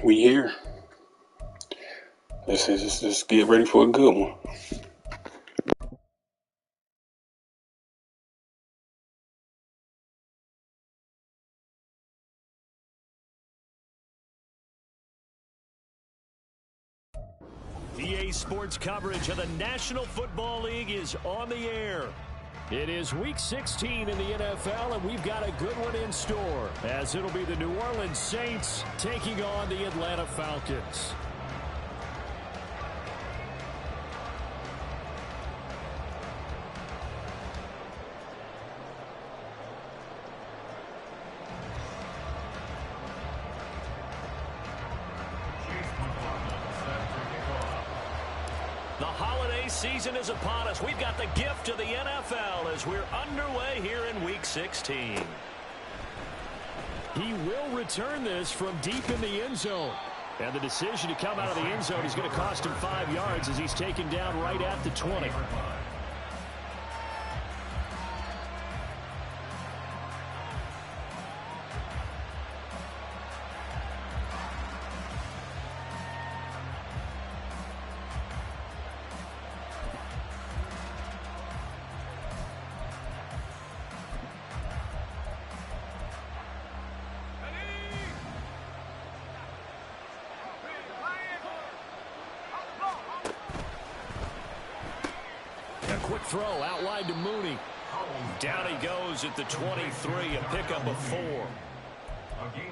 We here. Let's get ready for a good one. EA Sports coverage of the National Football League is on the air. It is Week 16 in the NFL, and we've got a good one in store, as it'll be the New Orleans Saints taking on the Atlanta Falcons. The holiday season is upon us. We've got the gift of the NFL as we're underway here in Week 16. He will return this from deep in the end zone. And the decision to come out of the end zone is going to cost him 5 yards as he's taken down right at the 20. Quick throw out wide to Mooney. Down he goes at the 23, a pickup of 4.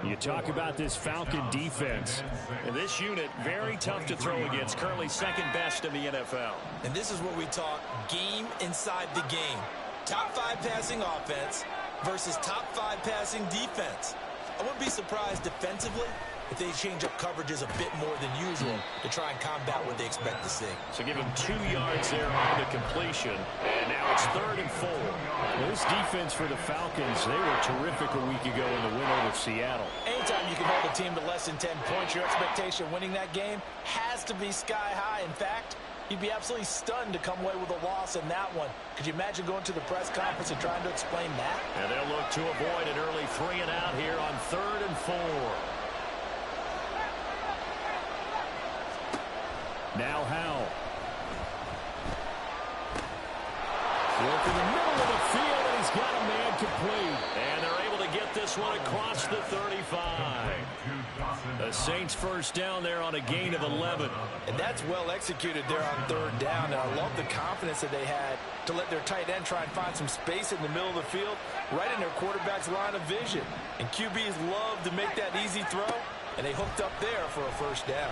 You talk about this Falcon defense. And this unit, very tough to throw against. Currently second best in the NFL. And this is where we talk game inside the game. Top 5 passing offense versus top 5 passing defense. I wouldn't be surprised defensively if they change up coverages a bit more than usual to try and combat what they expect to see. So give him 2 yards there on the completion. And now it's 3rd and 4. Well, this defense for the Falcons, they were terrific a week ago in the win over Seattle. Anytime you can hold a team to less than 10 points, your expectation of winning that game has to be sky high. In fact, you'd be absolutely stunned to come away with a loss in that one. Could you imagine going to the press conference and trying to explain that? And they'll look to avoid an early 3 and out here on 3rd and 4. Now Howell. Work in the middle of the field, and he's got a man complete. And they're able to get this one across the 35. The Saints first down there on a gain of 11. And that's well executed there on 3rd down. And I love the confidence that they had to let their tight end try and find some space in the middle of the field, right in their quarterback's line of vision. And QBs love to make that easy throw, and they hooked up there for a first down.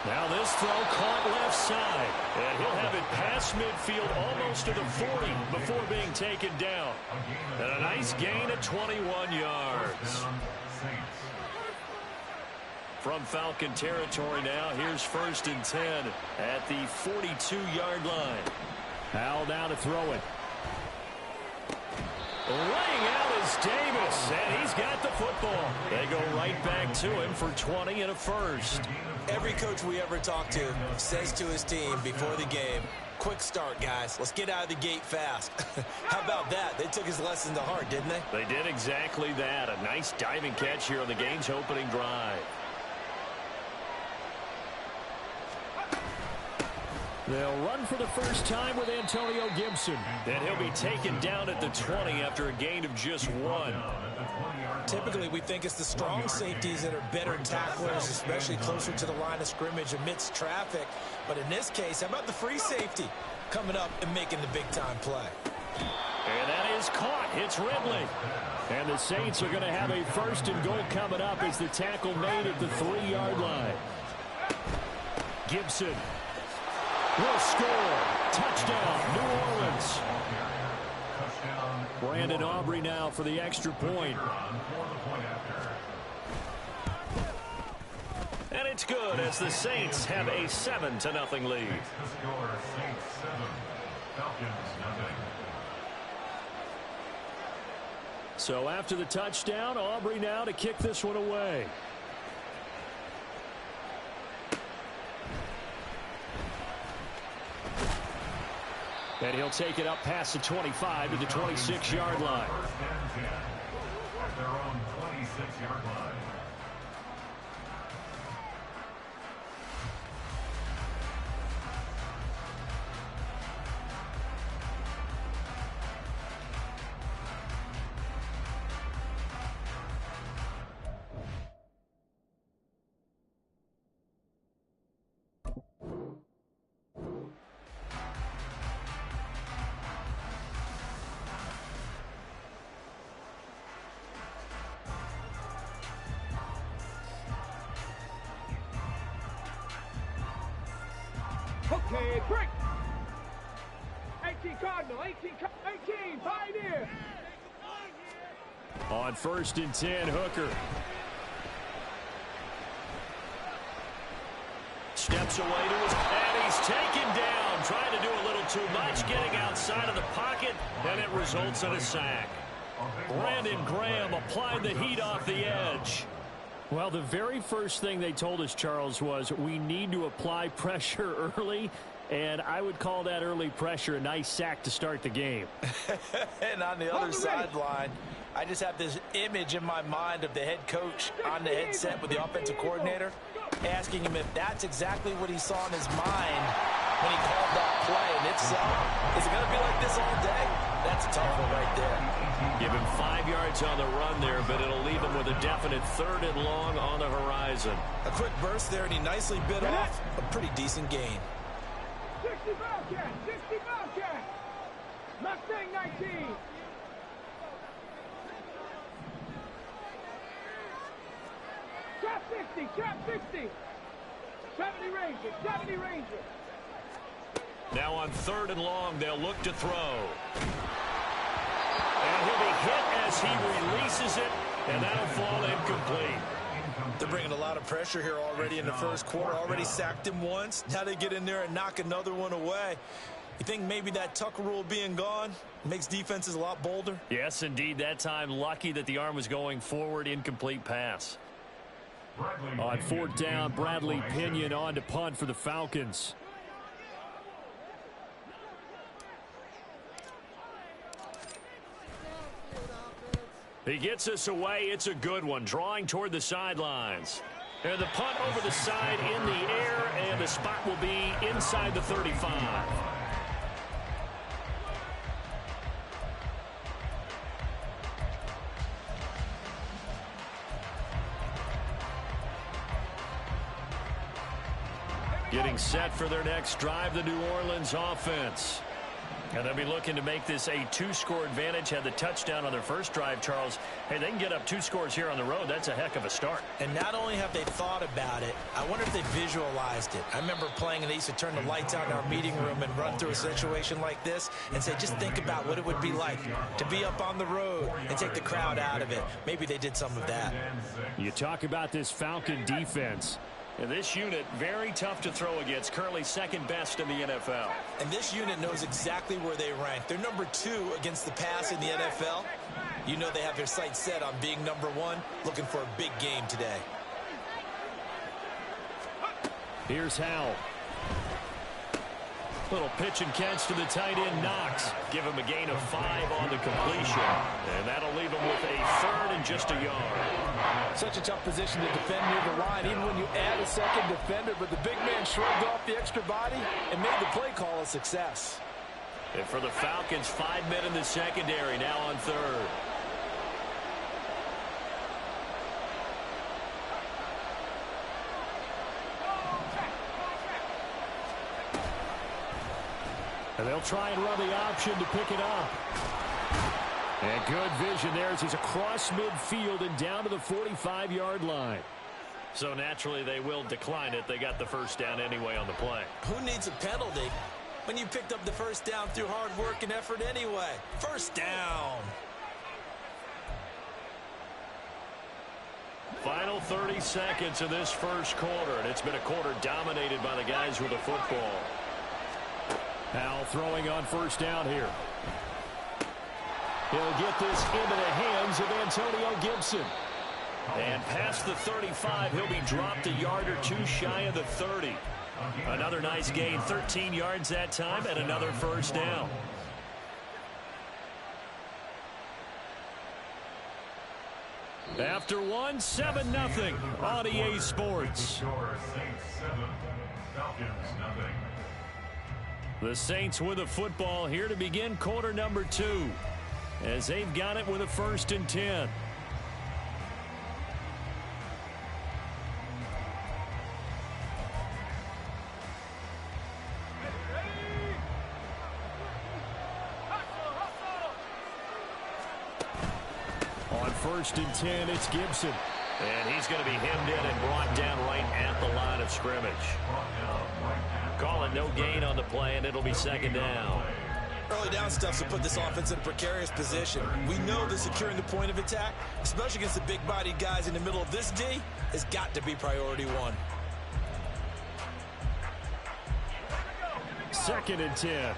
Now this throw caught left side. And he'll have it past midfield almost to the 40 before being taken down. And a nice gain of 21 yards. From Falcon territory now, here's 1st and 10 at the 42-yard line. Howell now to throw it. Laying out is Davis, and he's got the football. They go right back to him for 20 and a first. Every coach we ever talk to says to his team before the game, quick start, guys. Let's get out of the gate fast. How about that? They took his lesson to heart, didn't they? They did exactly that. A nice diving catch here on the game's opening drive. They'll run for the first time with Antonio Gibson. And he'll be taken down at the 20 after a gain of just 1. Typically, we think it's the strong safeties that are better tacklers, especially closer to the line of scrimmage amidst traffic. But in this case, how about the free safety coming up and making the big-time play? And that is caught. It's Ridley. And the Saints are going to have a 1st and goal coming up as the tackle made at the 3-yard line. Gibson will score. Touchdown, New Orleans. Brandon Aubrey now for the extra point. And it's good as the Saints have a 7-0 lead. So after the touchdown, Aubrey now to kick this one away. And he'll take it up past the 25 to the 26-yard line. Okay, break. 18 Cardinal, 18 Pioneer. On 1st and 10, Hooker. Steps away to his, and he's taken down. Trying to do a little too much, getting outside of the pocket, and it results in a sack. Brandon Graham applied the heat off the edge. Well, the very first thing they told us, Charles, was we need to apply pressure early, and I would call that early pressure a nice sack to start the game. And on the other sideline, I just have this image in my mind of the head coach on the headset with the offensive coordinator, asking him if that's exactly what he saw in his mind when he called that play. And if so, is it going to be like this all day? That's a tough one right there. Give him 5 yards on the run there, but it'll leave him with a definite 3rd and long on the horizon. A quick burst there, and he nicely bit off a pretty decent gain. 60 Bobcat, 60 Bobcat. Mustang 19. Trap 60, trap 60. 70 Ranger, 70 Ranger. Now on 3rd and long, they'll look to throw. And he'll be hit as he releases it, and that'll fall incomplete. They're bringing a lot of pressure here already in the first quarter. Already sacked him once. Now they get in there and knock another one away. You think maybe that Tucker rule being gone makes defenses a lot bolder? Yes, indeed. That time, lucky that the arm was going forward. Incomplete pass. On 4th down, Bradley Pinion on to punt for the Falcons. He gets us away. It's a good one. Drawing toward the sidelines. And the punt over the side in the air, and the spot will be inside the 35. Getting set for their next drive, the New Orleans offense. And they'll be looking to make this a 2-score advantage. Had the touchdown on their first drive, Charles. Hey, they can get up 2 scores here on the road. That's a heck of a start. And not only have they thought about it, I wonder if they visualized it. I remember playing, and they used to turn the lights out in our meeting room and run through a situation like this and say, just think about what it would be like to be up on the road and take the crowd out of it. Maybe they did some of that. You talk about this Falcon defense. And this unit, very tough to throw against, currently 2nd best in the NFL. And this unit knows exactly where they rank. They're number 2 against the pass in the NFL. You know they have their sights set on being number 1, looking for a big game today. Here's Howell. Little pitch and catch to the tight end, Knox. Give him a gain of 5 on the completion. And that'll leave him with a 3rd and just a yard. Such a tough position to defend near the line, even when you add a second defender. But the big man shrugged off the extra body and made the play call a success. And for the Falcons, 5 men in the secondary, now on 3rd. And they'll try and run the option to pick it up. And good vision there as he's across midfield and down to the 45-yard line. So naturally they will decline it. They got the first down anyway on the play. Who needs a penalty when you picked up the first down through hard work and effort anyway? First down. Final 30 seconds of this first quarter, and it's been a quarter dominated by the guys with the football. Howell throwing on first down here. He'll get this into the hands of Antonio Gibson. And past the 35, he'll be dropped a yard or 2 shy of the 30. Another nice gain, 13 yards that time, and another first down. After one, 7-0 on EA Sports. The Saints with the football here to begin quarter number 2, as they've got it with a 1st and 10. On 1st and 10, it's Gibson. And he's going to be hemmed in and brought down right at the line of scrimmage. Calling no gain on the play, and it'll be second down. Early down stuff will put this offense in a precarious position. We know that securing the point of attack, especially against the big-bodied guys in the middle of this D, has got to be priority one. 2nd and 10.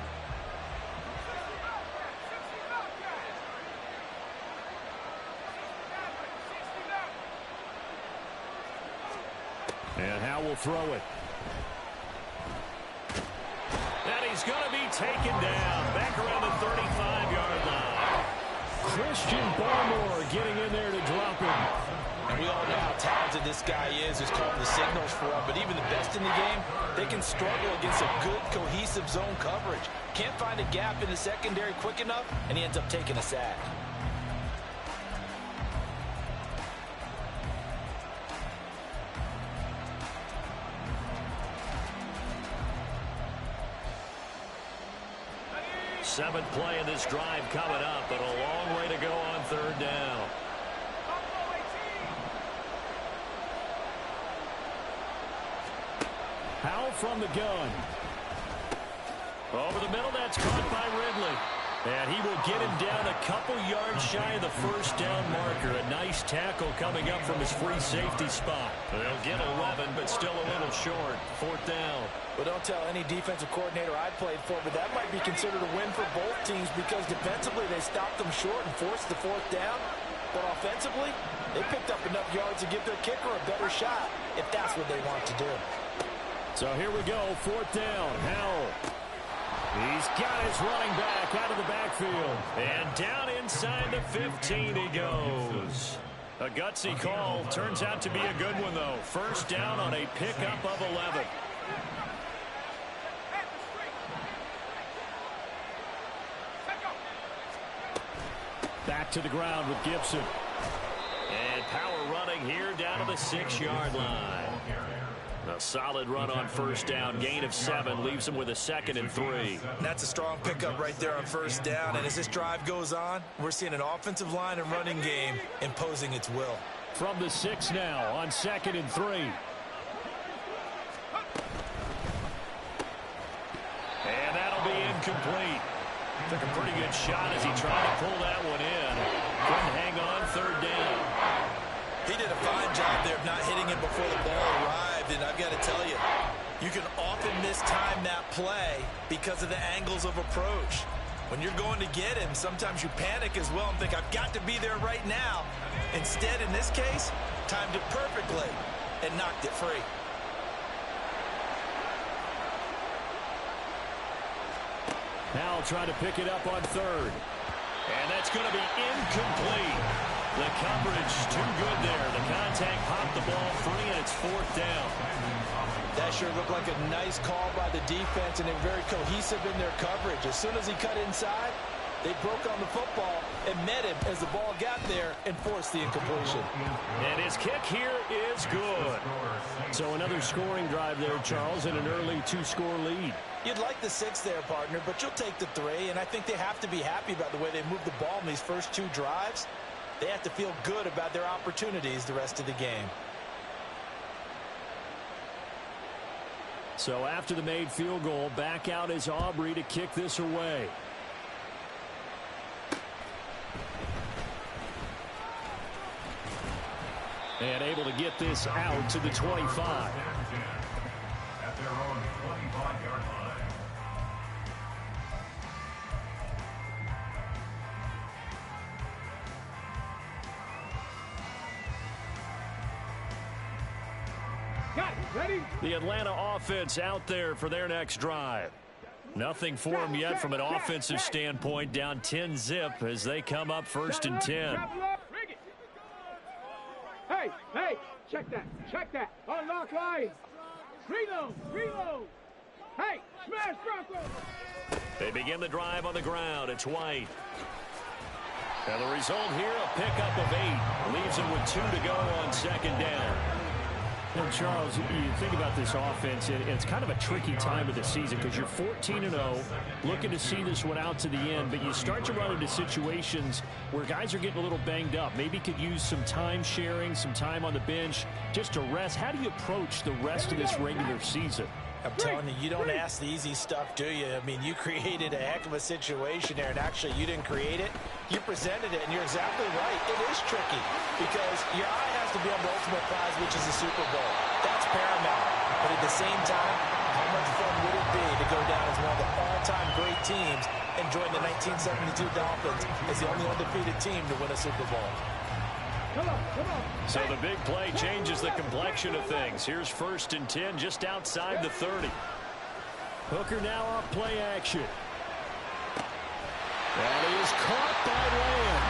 And Howe will throw it. And he's going to be taken down. Back around the 35-yard line. Christian Barmore getting in there to drop him. And we all know how talented this guy is who's calling the signals for him. But even the best in the game, they can struggle against a good, cohesive zone coverage. Can't find a gap in the secondary quick enough, and he ends up taking a sack. Seventh play of this drive coming up, but a long way to go on 3rd down. Howe from the gun. Over the middle, that's caught by Ridley. And he will get him down a couple yards shy of the 1st down marker. A nice tackle coming up from his free safety spot. They'll get 11, but still a little short. 4th down. Well, don't tell any defensive coordinator I played for, but that might be considered a win for both teams because defensively they stopped them short and forced the 4th down. But offensively, they picked up enough yards to give their kicker a better shot if that's what they want to do. So here we go, 4th down. Howell. He's got his running back out of the backfield. And down inside the 15 he goes. A gutsy call. Turns out to be a good one, though. 1st down on a pickup of 11. Back to the ground with Gibson. And power running here down to the 6-yard line. A solid run on 1st down. Gain of 7 leaves him with a 2nd and 3. That's a strong pickup right there on 1st down. And as this drive goes on, we're seeing an offensive line and running game imposing its will. From the 6 now on 2nd and 3. And that'll be incomplete. Took a pretty good shot as he tried to pull that one in. Couldn't hang on 3rd down. He did a fine job there of not hitting it before the ball arrived, and I've got to tell you, you can often mistime that play because of the angles of approach. When you're going to get him, sometimes you panic as well and think, I've got to be there right now. Instead, in this case, timed it perfectly and knocked it free. Now trying to pick it up on 3rd. And that's going to be incomplete. The coverage too good there. The contact popped the ball free, and it's 4th down. That sure looked like a nice call by the defense, and they're very cohesive in their coverage. As soon as he cut inside, they broke on the football and met him as the ball got there and forced the incompletion. And his kick here is good. So another scoring drive there, Charles, and an early 2-score lead. You'd like the 6 there, partner, but you'll take the 3, and I think they have to be happy about the way they moved the ball in these first 2 drives. They have to feel good about their opportunities the rest of the game. So after the made field goal, back out is Aubrey to kick this away. And able to get this out to the 25. At their own 25-yard line. Ready? The Atlanta offense out there for their next drive. Nothing for them yet from an offensive standpoint. Down 10-zip as they come up 1st and 10. Hey, check that. Unlock lines. Reload. Hey, smash Bronco. They begin the drive on the ground. It's White. And the result here, a pickup of 8. Leaves them with 2 to go on 2nd down. And Charles, you think about this offense, and it's kind of a tricky time of the season because you're 14-0, looking to see this one out to the end, but you start to run into situations where guys are getting a little banged up. Maybe could use some time sharing, some time on the bench just to rest. How do you approach the rest of this regular season? I'm telling you, you don't ask the easy stuff, do you? I mean, you created a heck of a situation there, and actually you didn't create it. You presented it, and you're exactly right. It is tricky because your eye has to be on the ultimate prize, which is the Super Bowl. That's paramount. But at the same time, how much fun would it be to go down as one of the all-time great teams and join the 1972 Dolphins as the only undefeated team to win a Super Bowl? So the big play changes the complexion of things. Here's 1st and 10 just outside the 30. Hooker now off play action. And he is caught by Lamb.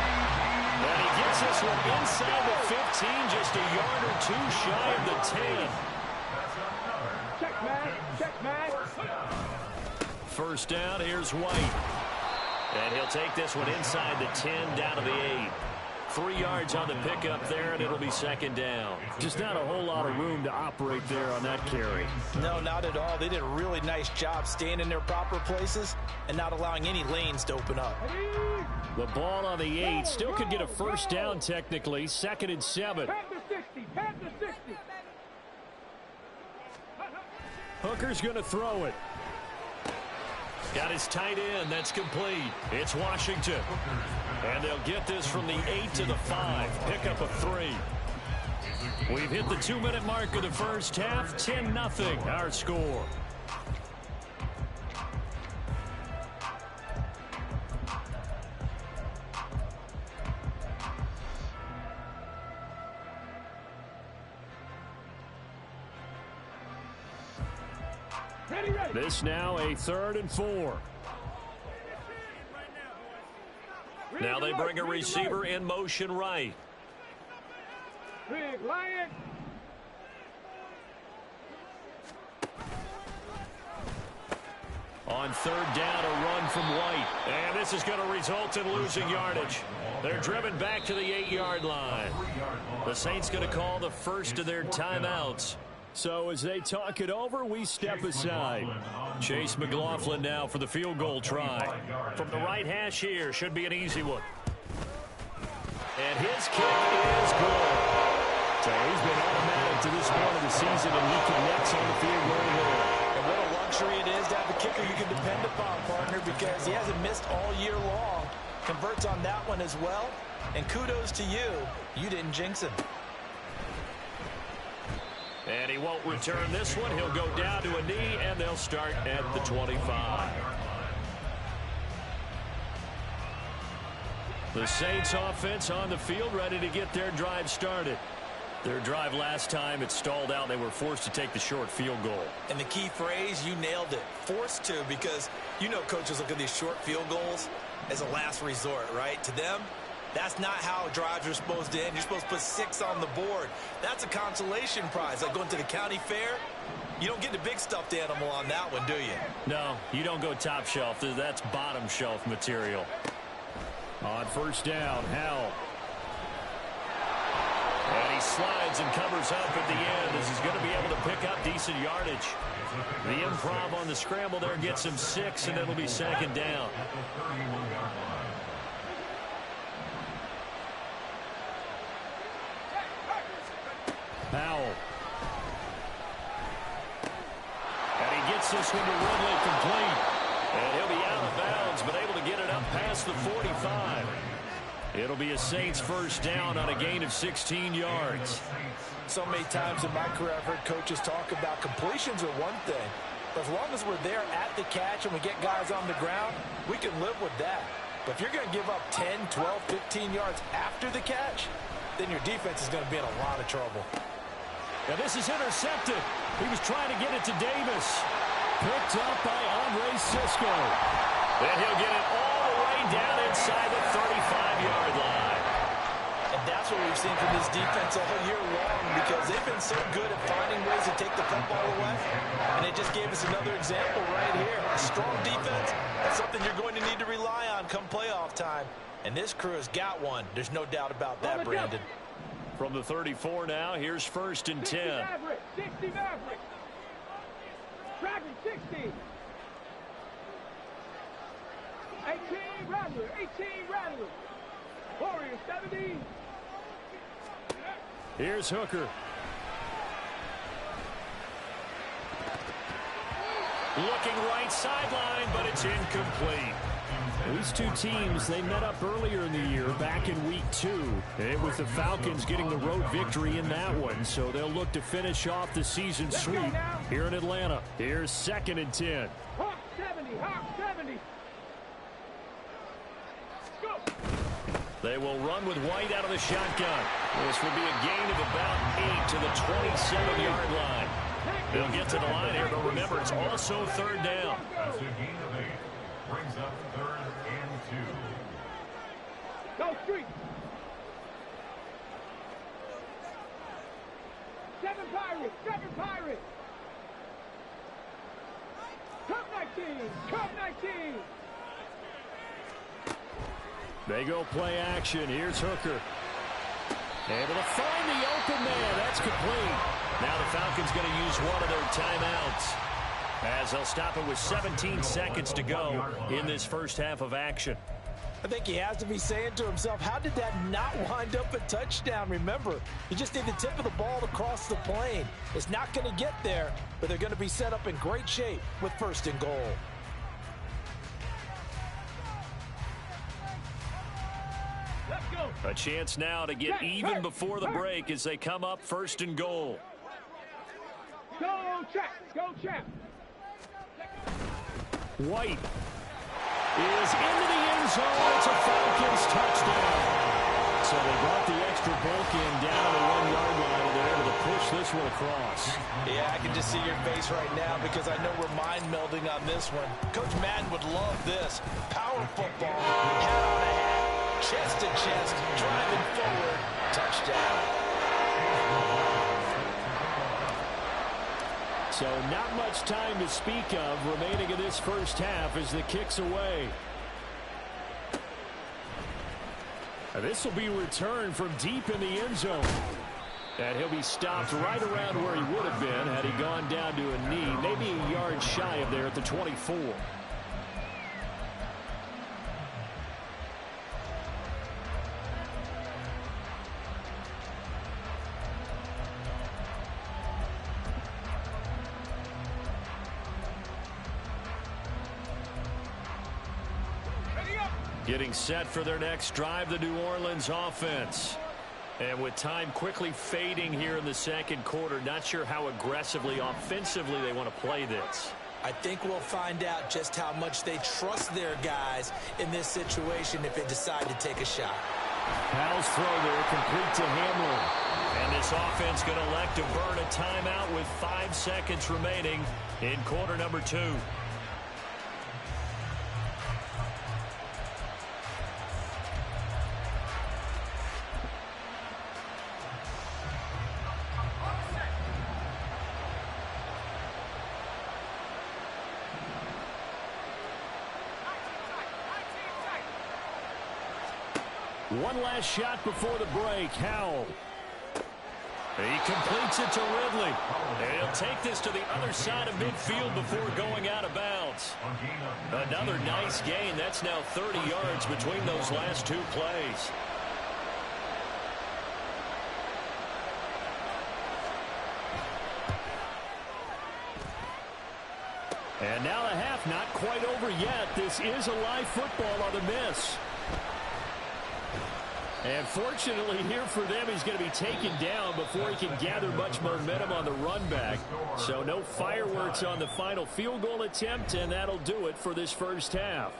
And he gets this one inside the 15, just a yard or two shy of the 10. Check, man. Check, man. 1st down, here's White. And he'll take this one inside the 10, down to the 8. 3 yards on the pickup there, and it'll be 2nd down. Just not a whole lot of room to operate there on that carry. No, not at all. They did a really nice job staying in their proper places and not allowing any lanes to open up. The ball on the 8 still could get a 1st down technically. 2nd and 7. Panther 60. Panther 60. Hooker's going to throw it. Got his tight end. That's complete. It's Washington. And they'll get this from the 8 to the 5. Pickup of 3. We've hit the 2-minute mark of the first half. 10-0 our score. This now a 3rd and 4. Now they bring a receiver in motion right. Big Lion. On 3rd down, a run from White. And this is going to result in losing yardage. They're driven back to the 8-yard line. The Saints going to call the first of their timeouts. So as they talk it over, we step aside. Chase McLaughlin now for the field goal try. From the right hash here, should be an easy one. And his kick is good. So he's been automatic to this point of the season, and he connects on the field goal there. And what a luxury it is to have a kicker you can depend upon, partner, because he hasn't missed all year long. Converts on that one as well. And kudos to you. You didn't jinx him. And he won't return this one. He'll go down to a knee, and they'll start at the 25. The Saints offense on the field, ready to get their drive started. Their drive last time, it stalled out. They were forced to take the short field goal. And the key phrase, you nailed it. Forced to, because you know coaches look at these short field goals as a last resort, right? To them, that's not how drives are supposed to end. You're supposed to put 6 on the board. That's a consolation prize. Like going to the county fair, you don't get the big stuffed animal on that one, do you? No, you don't go top shelf. That's bottom shelf material. On 1st down, Howell. And he slides and covers up at the end as he's going to be able to pick up decent yardage. The improv on the scramble there gets him 6, and it'll be 2nd down. Howell. And he gets this one to Ridley complete. And he'll be out of bounds, but able to get it up past the 45. It'll be a Saints 1st down on a gain of 16 yards. So many times in my career I've heard coaches talk about completions are one thing. But as long as we're there at the catch and we get guys on the ground, we can live with that. But if you're going to give up 10, 12, 15 yards after the catch, then your defense is going to be in a lot of trouble. Now this is intercepted. He was trying to get it to Davis. Picked up by Andre Cisco. Then he'll get it all the way down inside the 35-yard line. And that's what we've seen from this defense all year long, because they've been so good at finding ways to take the football away. And it just gave us another example right here. A strong defense, that's something you're going to need to rely on come playoff time. And this crew has got one. There's no doubt about that, Brandon. From the 34 now, here's 1st and 10. 60 Maverick. 60 Maverick. Dragon 60. 18 Rattler. 18 Rattler. Warrior 70. Here's Hooker. Looking right sideline, but it's incomplete. These two teams, they met up earlier in the year, back in week 2. It was the Falcons getting the road victory in that one, so they'll look to finish off the season sweep here in Atlanta. Here's 2nd and 10. Hawk 70, Hawk 70. Go. They will run with White out of the shotgun. This will be a gain of about 8 to the 27-yard line. They'll get to the line here, but remember, it's also 3rd down. That's a gain of 8. Brings up 3rd and 2. Go street. 7 Pirates, 7 Pirates. Cup 19, Cup 19. They go play action. Here's Hooker. Able to find the open man. That's complete. Now the Falcons going to use one of their timeouts, as they'll stop it with 17 seconds to go in this first half of action. I think he has to be saying to himself, how did that not wind up a touchdown? Remember, you just need the tip of the ball to cross the plane. It's not going to get there, but they're going to be set up in great shape with 1st and goal. Let's go. A chance now to get even before the break as they come up 1st and goal. Go, Chap. Go, Chap. White is into the end zone. It's a Falcons touchdown. So they brought the extra bulk in down to the 1-yard line, and they're able to push this one across. Yeah, I can just see your face right now because I know we're mind melding on this one. Coach Madden would love this. Power football, hat on a hat, chest to chest, driving forward, touchdown. So not much time to speak of remaining in this first half as the kick's away. This will be returned from deep in the end zone. And he'll be stopped right around where he would have been had he gone down to a knee, maybe a yard shy of there at the 24. Getting set for their next drive, the New Orleans offense. And with time quickly fading here in the 2nd quarter, not sure how aggressively, offensively they want to play this. I think we'll find out just how much they trust their guys in this situation if they decide to take a shot. Powell's throw there, complete to Hamlin. And this offense going to elect to burn a timeout with 5 seconds remaining in quarter number 2. One last shot before the break. Howell. He completes it to Ridley. And he'll take this to the other side of midfield before going out of bounds. Another nice gain. That's now 30 yards between those last 2 plays. And now the half not quite over yet. This is a live football on the miss. And fortunately here for them, he's going to be taken down before he can gather much momentum on the run back. So no fireworks on the final field goal attempt, and that'll do it for this first half.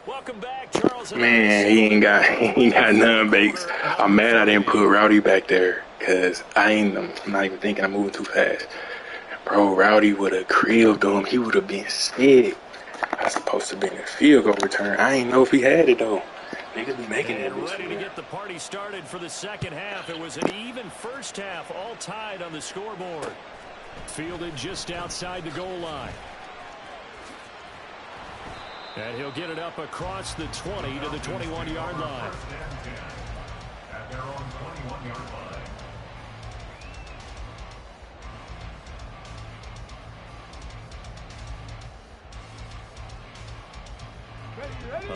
Welcome back, Charles. Man, he ain't got none, Bakes. I'm mad I didn't put Rowdy back there because I'm not even thinking I'm moving too fast. Bro, Rowdy would have cribbled him. He would have been sick. I was supposed to be in a field goal return. I ain't know if he had it, though. Niggas be making it. Ready to get the party started for the second half. It was an even first half, all tied on the scoreboard. Fielded just outside the goal line. And he'll get it up across the 20 to the 21-yard line. At their own 21-yard line.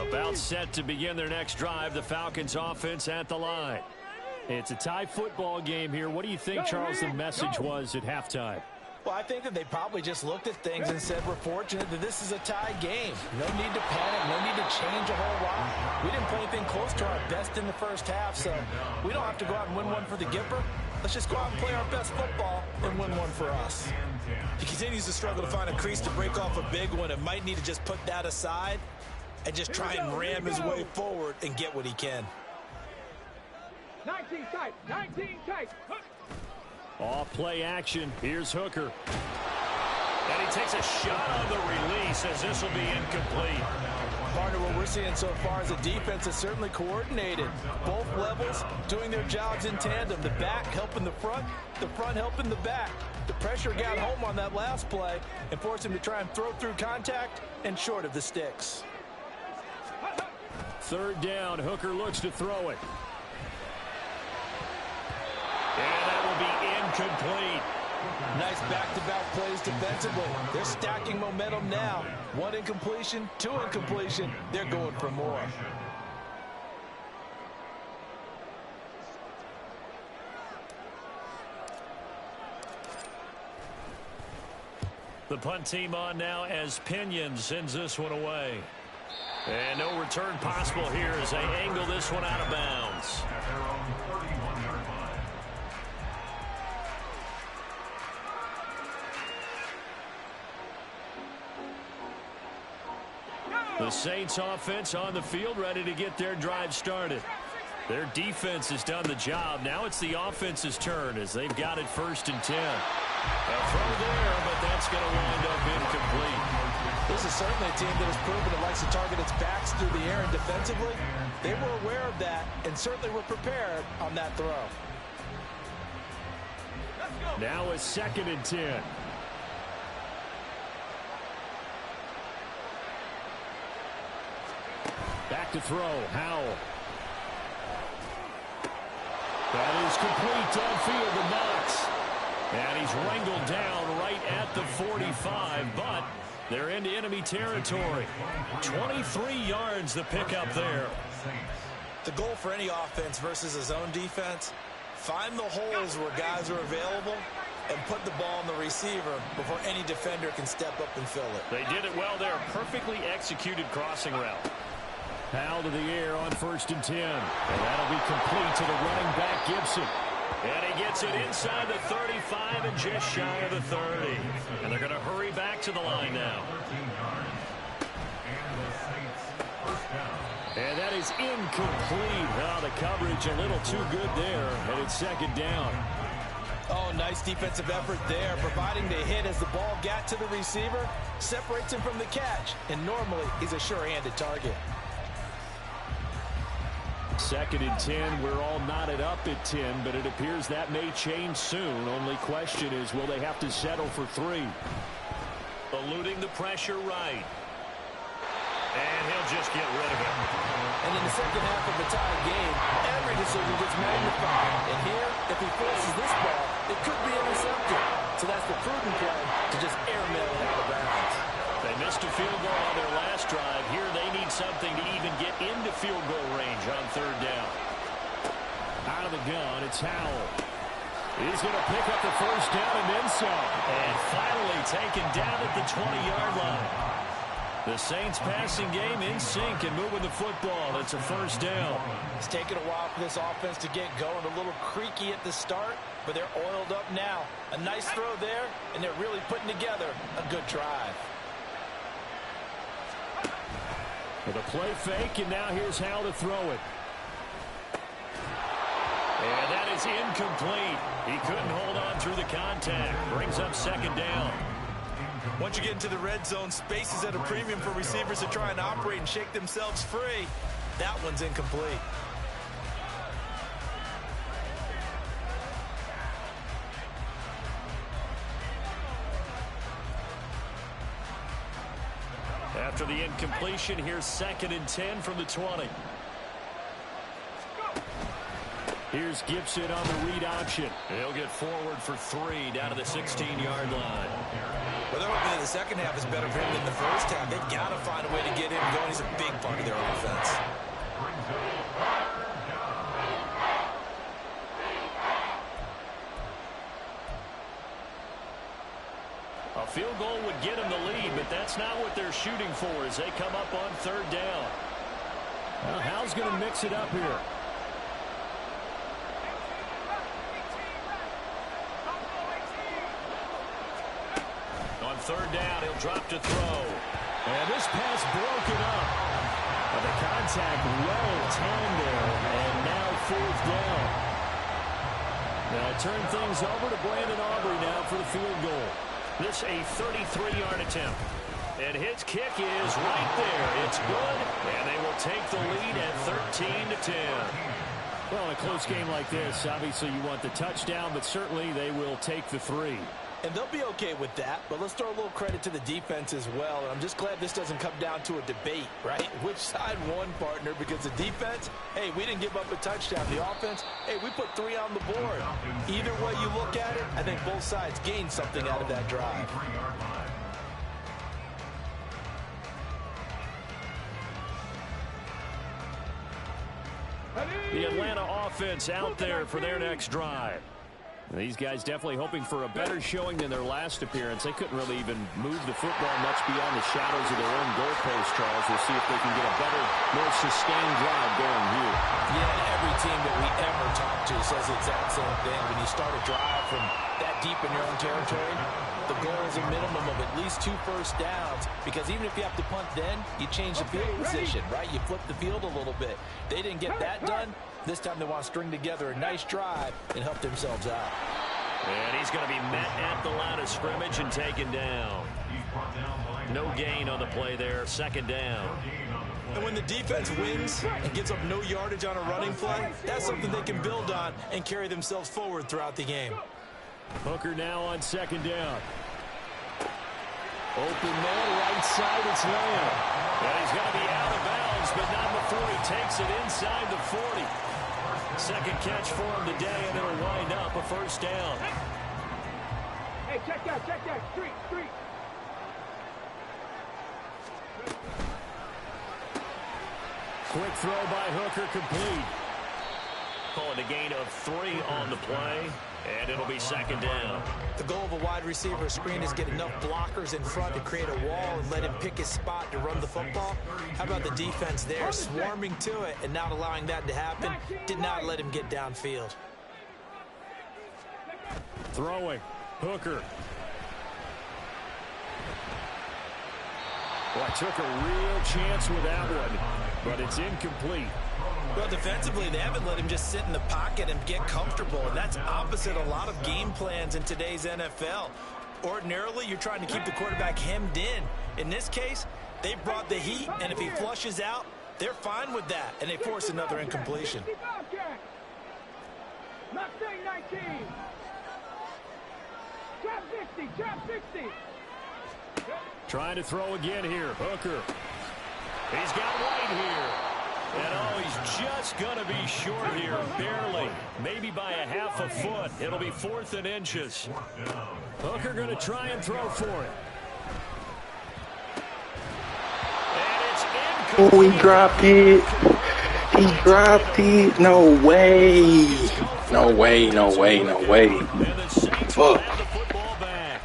About set to begin their next drive, the Falcons offense at the line. It's a tie football game here. What do you think, Charles, the message was at halftime? Well, I think that they probably just looked at things and said, we're fortunate that this is a tie game. No need to panic, no need to change a whole lot. We didn't play anything close to our best in the first half, so we don't have to go out and win one for the Gipper. Let's just go out and play our best football and win one for us. He continues to struggle to find a crease to break off a big one and might need to just put that aside and just try and ram his way forward and get what he can. 19 tight, 19 tight. Off play action. Here's Hooker. And he takes a shot on the release as this will be incomplete. Partner, what we're seeing so far is the defense is certainly coordinated. Both levels doing their jobs in tandem. The back helping the front helping the back. The pressure got home on that last play and forced him to try and throw through contact and short of the sticks. Third down. Hooker looks to throw it. And that will be incomplete. Nice back-to-back plays defensively. They're stacking momentum now. One incompletion, two incompletion. They're going for more. The punt team on now as Pinion sends this one away. And no return possible here as they angle this one out of bounds. The Saints offense on the field ready to get their drive started. Their defense has done the job. Now it's the offense's turn as they've got it 1st and 10. A throw there, but that's going to wind up incomplete. This is certainly a team that has proven it likes to target its backs through the air, and defensively, they were aware of that and certainly were prepared on that throw. Now it's 2nd and 10. Back to throw, Howell. That is complete downfield to Knox. And he's wrangled down right at the 45, but they're into enemy territory. 23 yards the pickup there. The goal for any offense versus a zone defense, find the holes where guys are available and put the ball on the receiver before any defender can step up and fill it. They did it well there. Perfectly executed crossing route. Howell to the air on 1st and 10. And that'll be complete to the running back, Gibson. And he gets it inside the 35 and just shy of the 30. And they're going to hurry back to the line now. And that is incomplete. Oh, the coverage a little too good there. And it's 2nd down. Oh, nice defensive effort there, providing the hit as the ball got to the receiver, separates him from the catch, and normally he's a sure-handed target. 2nd and 10. We're all knotted up at 10, but it appears that may change soon. Only question is, will they have to settle for 3? Eluding the pressure right. And he'll just get rid of it. And in the second half of the tie game, every decision gets magnified. And here, if he forces this ball, it could be intercepted. So that's the prudent play to just airmail it out of bounds. They missed a field goal on their last drive. Here they need something to even get into field goal range on 3rd down. Out of the gun, it's Howell. He's going to pick up the 1st down and then some. And finally taken down at the 20-yard line. The Saints passing game in sync and moving the football. It's a 1st down. It's taken a while for this offense to get going. A little creaky at the start, but they're oiled up now. A nice throw there, and they're really putting together a good drive. With a play fake, and now here's Howell to throw it. And that is incomplete. He couldn't hold on through the contact. Brings up 2nd down. Once you get into the red zone, space is at a premium for receivers to try and operate and shake themselves free. That one's incomplete. After the incompletion, here's 2nd and 10 from the 20. Here's Gibson on the read option. He'll get forward for 3 down to the 16-yard line. Well, they're hoping that the second half is better for him than the first half. They've got to find a way to get him going. He's a big part of their offense. A field goal would get them the lead, but that's not what they're shooting for as they come up on third down. Well, Hal's going to mix it up here. On third down, he'll drop to throw. And this pass broken up. But the contact well timed there, and now fourth down. They'll turn things over to Brandon Aubrey now for the field goal. This a 33-yard attempt. And his kick is right there. It's good, and they will take the lead at 13-10. Well, in a close game like this, obviously you want the touchdown, but certainly they will take the 3. And they'll be okay with that, but let's throw a little credit to the defense as well. And I'm just glad this doesn't come down to a debate, right? Which side won, partner? Because the defense, hey, we didn't give up a touchdown. The offense, hey, we put 3 on the board. Either way you look at it, I think both sides gained something out of that drive. The Atlanta offense out there for their next drive. These guys definitely hoping for a better showing than their last appearance. They couldn't really even move the football much beyond the shadows of their own goalpost, Charles. We'll see if they can get a better, more sustained drive going here. Yeah, every team that we ever talk to says the exact same thing. When you start a drive from that deep in your own territory, the goal is a minimum of at least 2 first downs, because even if you have to punt then, you change the field position, right? You flip the field a little bit. They didn't get that done. This time they want to string together a nice drive and help themselves out. And he's going to be met at the line of scrimmage and taken down. No gain on the play there, second down. And when the defense wins and gives up no yardage on a running play, that's something they can build on and carry themselves forward throughout the game. Hooker now on second down. Open man, right side, it's Lamb. And he's going to be out of bounds, but not before he takes it inside the 40. Second catch for him today, and it'll wind up a first down. Hey, check that, street. Quick throw by Hooker, complete. Call it a gain of 3 on the play, and it'll be second down. The goal of a wide receiver screen is get enough blockers in front to create a wall and let him pick his spot to run the football. How about the defense there, swarming to it and not allowing that to happen? Did not let him get downfield. Throwing, Hooker. Well, took a real chance with that one, but it's incomplete. Well, defensively, they haven't let him just sit in the pocket and get comfortable, and that's opposite a lot of game plans in today's NFL. Ordinarily, you're trying to keep the quarterback hemmed in. In this case, they brought the heat, and if he flushes out, they're fine with that, and they force another incompletion. Mustang 19. Trap 60. Trying to throw again here, Hooker. He's got White here. And oh, he's just going to be short here, barely. Maybe by a half a foot. It'll be 4th and inches. Hooker going to try and throw for it. And it's incomplete. Oh, he dropped it. He dropped it. No way. No way. And the Saints Fuck. have the football back.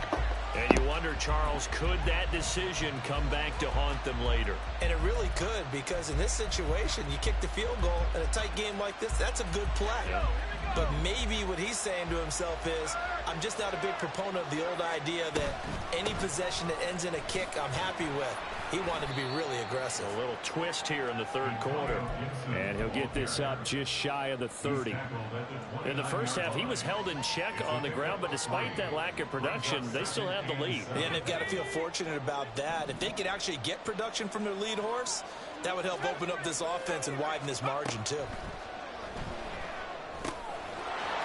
And you wonder, Charles, could that decision come back to haunt them later? And it really could, because in this situation, you kick the field goal in a tight game like this, that's a good play. But maybe what he's saying to himself is, I'm just not a big proponent of the old idea that any possession that ends in a kick I'm happy with. He wanted to be really aggressive. A little twist here in the third quarter. And he'll get this up just shy of the 30. In the first half, he was held in check on the ground, but despite that lack of production, they still have the lead. And they've got to feel fortunate about that. If they could actually get production from their lead horse, that would help open up this offense and widen this margin, too.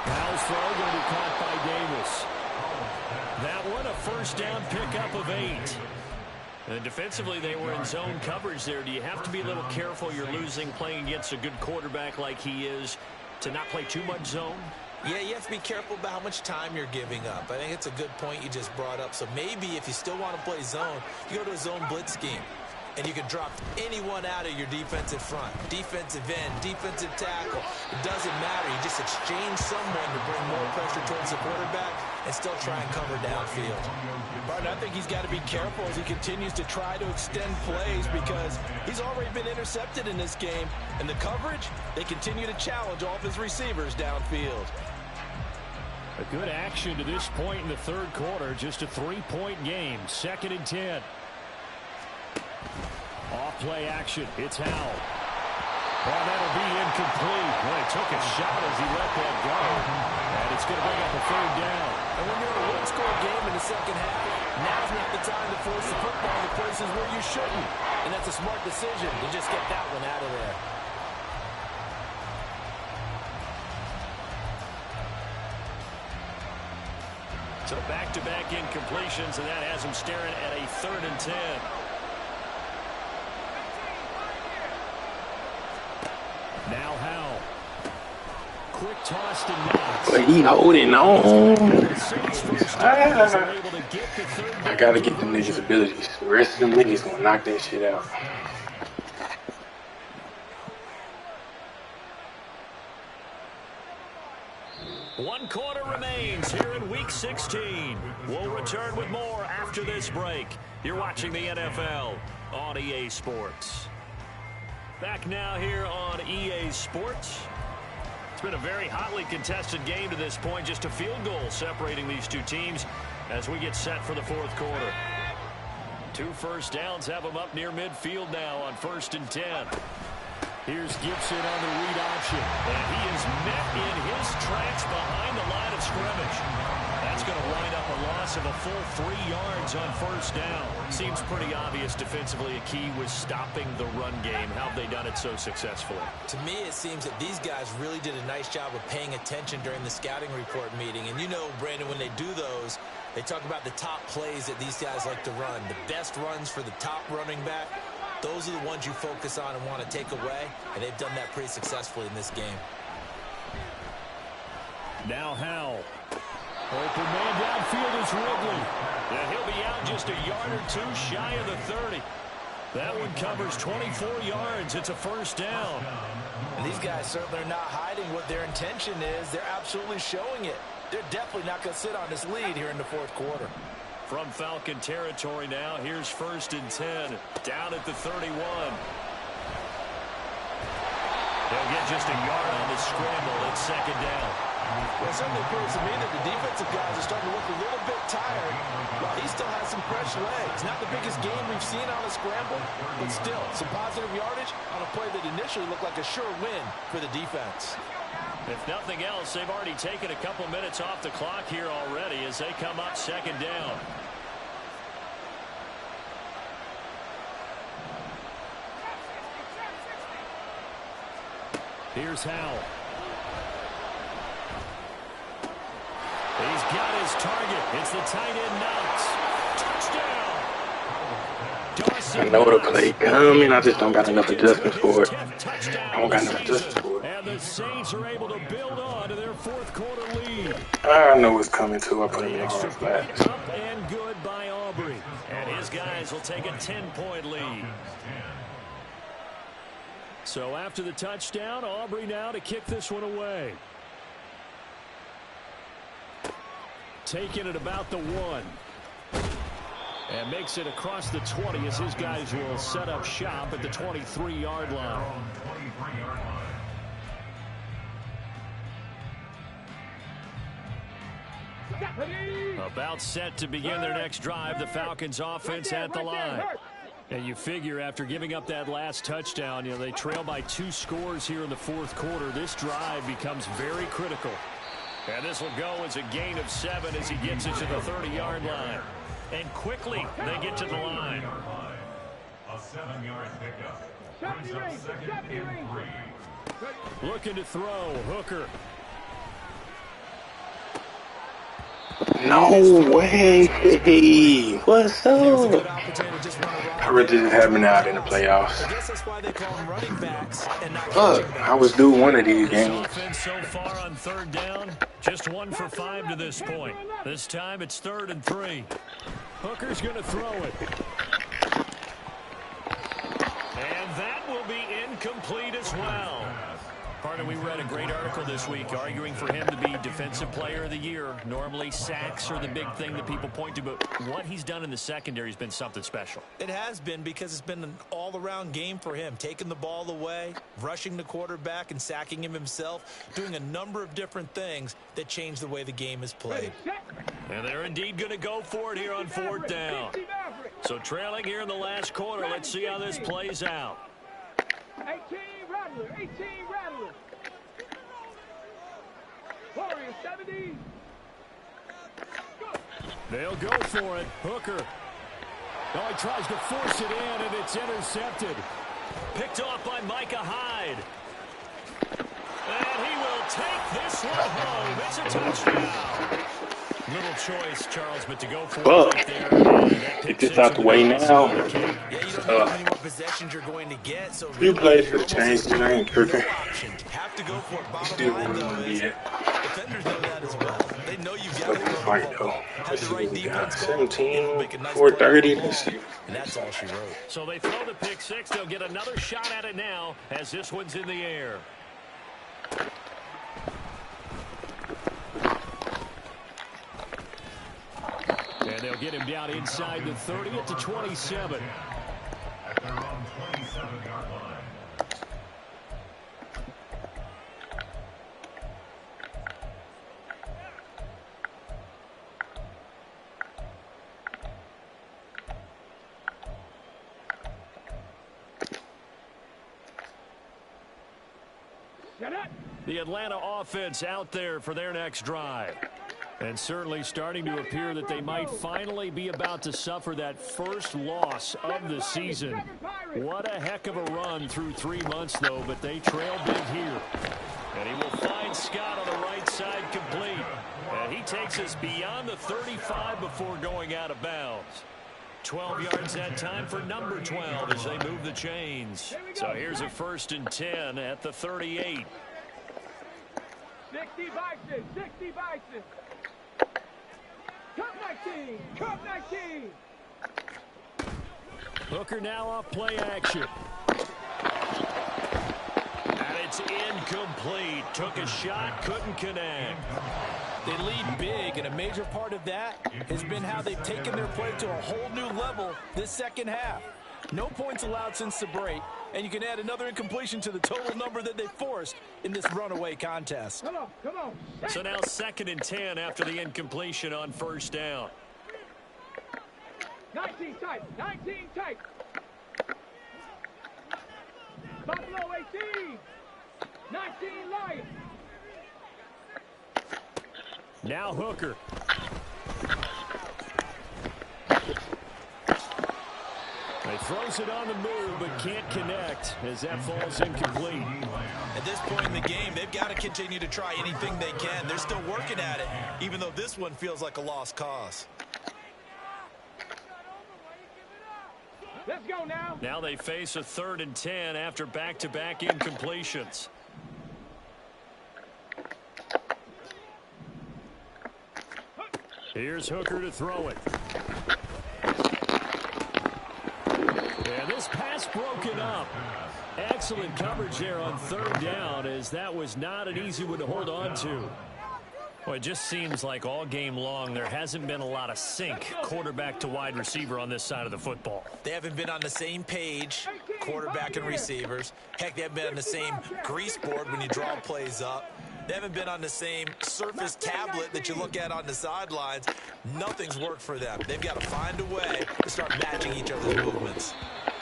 Powell's throw going to be caught by Davis. That one, a first down pickup of 8. And defensively, they were in zone coverage there. Do you have to be a little careful? You're losing playing against a good quarterback like he is to not play too much zone? Yeah, you have to be careful about how much time you're giving up. I think it's a good point you just brought up. So maybe if you still want to play zone, you go to a zone blitz scheme. And you can drop anyone out of your defensive front. Defensive end, defensive tackle. It doesn't matter. You just exchange someone to bring more pressure towards the quarterback and still try and cover downfield. Martin, I think he's got to be careful as he continues to try to extend plays because he's already been intercepted in this game. And the coverage, they continue to challenge all of his receivers downfield. A good action to this point in the third quarter. Just a 3-point game. 2nd and 10. Off play action. It's Howell. Oh, that'll be incomplete. Well, he took a shot as he let that go. And it's going to bring up a 3rd down. And when you're in a one-score game in the second half, now's not the time to force the football in the places where you shouldn't. And that's a smart decision to just get that one out of there. So back-to-back incompletions, and that has him staring at a 3rd and 10. Now Howell. Quick toss to Knox. But he holding on. I gotta get them niggas' abilities. The rest of them niggas gonna knock that shit out. One quarter remains here in Week 16. We'll return with more after this break. You're watching the NFL on EA Sports. Back now here on EA Sports. It's been a very hotly contested game to this point. Just a field goal separating these two teams as we get set for the fourth quarter. 2 first downs have them up near midfield now on 1st and 10. Here's Gibson on the read option. And he is met in his tracks behind the line of scrimmage. That's going to wind up a loss of a full 3 yards on 1st down. Seems pretty obvious defensively a key was stopping the run game. How have they done it so successfully? To me, it seems that these guys really did a nice job of paying attention during the scouting report meeting. And you know, Brandon, when they do those, they talk about the top plays that these guys like to run. The best runs for the top running back. Those are the ones you focus on and want to take away, and they've done that pretty successfully in this game. Now Howell. Open man downfield is Ridley. And he'll be out just a yard or 2 shy of the 30. That one covers 24 yards. It's a 1st down. And these guys certainly are not hiding what their intention is. They're absolutely showing it. They're definitely not going to sit on this lead here in the fourth quarter. From Falcon territory now, here's 1st and 10, down at the 31. They'll get just a yard on the scramble. It's 2nd down. Well, it certainly appears to me that the defensive guys are starting to look a little bit tired, while he still has some fresh legs. Not the biggest game we've seen on a scramble, but still, some positive yardage on a play that initially looked like a sure win for the defense. If nothing else, they've already taken a couple minutes off the clock here already as they come up 2nd down. Here's Howell. He's got his target. It's the tight end Knox. Touchdown. I know the play coming. I just don't got enough adjustments for it. I don't got enough adjustments for it. And the Saints are able to build on to their fourth quarter lead. I know it's coming too. I put him in extra flat. Up and good by Aubrey. And his guys will take a 10-point lead. So after the touchdown, Aubrey now to kick this one away. Taking it about the 1. And makes it across the 20 as his guys will set up shop at the 23-yard line. About set to begin their next drive, the Falcons offense at the line. And you figure after giving up that last touchdown, you know, they trail by 2 scores here in the fourth quarter. This drive becomes very critical. And this will go as a gain of 7 as he gets it to the 30-yard line. And quickly, they get to the line. A 7-yard pickup. Brings up 2nd and 3. Looking to throw, Hooker. No way. What's up? to just run a I rather just have been out in the playoffs. I guess that's why they call them running backs and not Fuck, catching I was due one of these This games. offense so far on third down, just 1 for 5 to this point. This time it's 3rd and 3. Hooker's going to throw it. And that will be incomplete as well. Partner, we read a great article this week arguing for him to be Defensive Player of the Year. Normally, sacks are the big thing that people point to, but what he's done in the secondary has been something special. It has been, because it's been an all-around game for him. Taking the ball away, rushing the quarterback, and sacking him himself. Doing a number of different things that change the way the game is played. And they're indeed going to go for it here on 4th down. So trailing here in the last quarter. Let's see how this plays out. 18 Rattler, 18 Rattler. Warriors 70. They'll go for it. Hooker. Oh, he tries to force it in, and it's intercepted. Picked off by Micah Hyde. And he will take this one home. It's a touchdown. Little choice, Charles, but to go for it right there. Get this out the way now. Yeah, you don't know how many more possessions you're going to get. So Few plays for the change, and I ain't cooking. option. Have to go for it. Bottom Still line, wouldn't though, want to is be it. defenders know that as well. They know you've got But to the go fight, for though. it. Have Let's the see right what we defense got. call. 17, Make a nice 4:30. play on the Let's ball. see. And that's all she wrote. So they throw the pick six. They'll get another shot at it now as this one's in the air. And they'll get him down inside the 30 at the 27. At their own 27-yard line. The Atlanta offense out there for their next drive. And certainly starting to appear that they might finally be about to suffer that first loss of the season. What a heck of a run through 3 months, though, but they trail big here. And he will find Scott on the right side complete. And he takes us beyond the 35 before going out of bounds. 12 yards that time for number 12 as they move the chains. So here's a 1st and 10 at the 38. 60 Bison, 60 Bison. Cup 19, Cup 19. Hooker now off play action. And it's incomplete. Took a shot, couldn't connect. They lead big, and a major part of that has been how they've taken their play to a whole new level this second half. No points allowed since the break, and you can add another incompletion to the total number that they forced in this runaway contest. Come on, come on. So now 2nd and 10 after the incompletion on 1st down. 19 tight, 19 tight. Buffalo 18, 19 Lions. Now Hooker. He throws it on the move, but can't connect as that falls incomplete. At this point in the game, they've got to continue to try anything they can. They're still working at it, even though this one feels like a lost cause. Let's go now. Now they face a 3rd and 10 after back-to-back incompletions. Here's Hooker to throw it. And this pass broken up. Excellent coverage there on 3rd down, as that was not an easy one to hold on to. Well, it just seems like all game long there hasn't been a lot of sync quarterback to wide receiver on this side of the football. They haven't been on the same page, quarterback and receivers. Heck, they haven't been on the same grease board when you draw plays up. They haven't been on the same surface tablet that you look at on the sidelines. Nothing's worked for them. They've got to find a way to start matching each other's movements.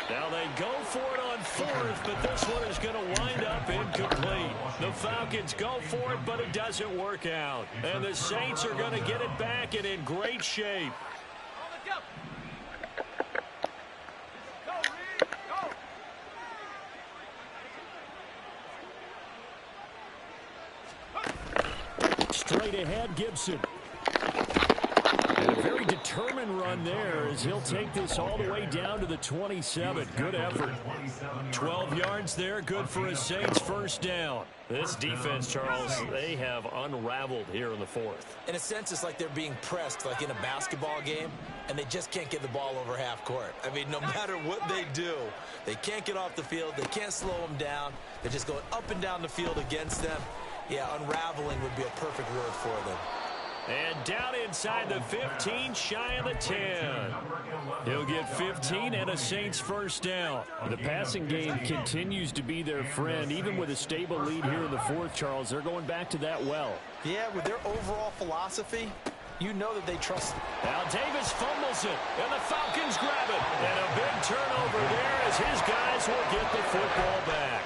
Now they go for it on 4th, but this one is going to wind up incomplete. The Falcons go for it, but it doesn't work out. And the Saints are going to get it back and in great shape. Straight ahead, Gibson. And a very very determined run there as he'll take this all the way down to the 27. Good effort. 12 yards there, good for a Saints first down. This defense, Charles, they have unraveled here in the fourth. In a sense, it's like they're being pressed, like in a basketball game, and they just can't get the ball over half court. I mean, no matter what they do, they can't get off the field. They can't slow them down. They're just going up and down the field against them. Yeah, unraveling would be a perfect word for them. And down inside the 15, shy of the 10. He'll get 15 and a Saints first down. The passing game continues to be their friend. Even with a stable lead here in the fourth, Charles, they're going back to that well. Yeah, with their overall philosophy, you know that they trust. Now Davis fumbles it, and the Falcons grab it. And a big turnover there as his guys will get the football back.